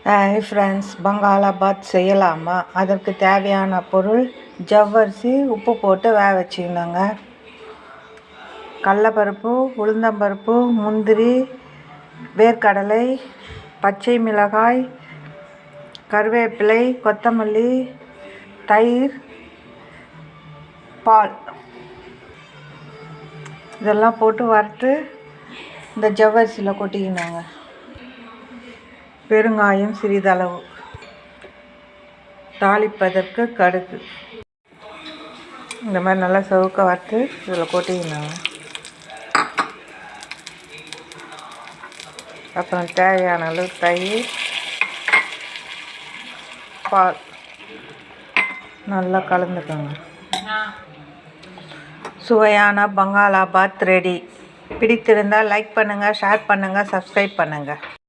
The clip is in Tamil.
ஹாய் ஃப்ரெண்ட்ஸ், பங்காளாபாத் செய்யலாமா? அதற்கு தேவையான பொருள் ஜவ்வரிசி உப்பு போட்டு வேக வச்சுக்கணுங்க. கடலைப்பருப்பு, உளுந்தம்பருப்பு, முந்திரி, வேர்க்கடலை, பச்சை மிளகாய், கருவேப்பிலை, கொத்தமல்லி, தயிர், பால் இதெல்லாம் போட்டு வறுத்து இந்த ஜவ்வரிசியில் கொட்டிக்கணுங்க. பெருங்காயம் சிறிதளவு, தாளிப்பதற்கு கடுகு, இந்த மாதிரி நல்லா சவுக்க வறுத்து இதில் கொட்டிக்கணுங்க. அப்புறம் தேவையான அளவு தயிர், பால் நல்லா கலந்துக்கோங்க. சுவையான பங்காளாபாத் ரெடி. பிடித்திருந்தால் லைக் பண்ணுங்கள், ஷேர் பண்ணுங்கள், சப்ஸ்கிரைப் பண்ணுங்கள்.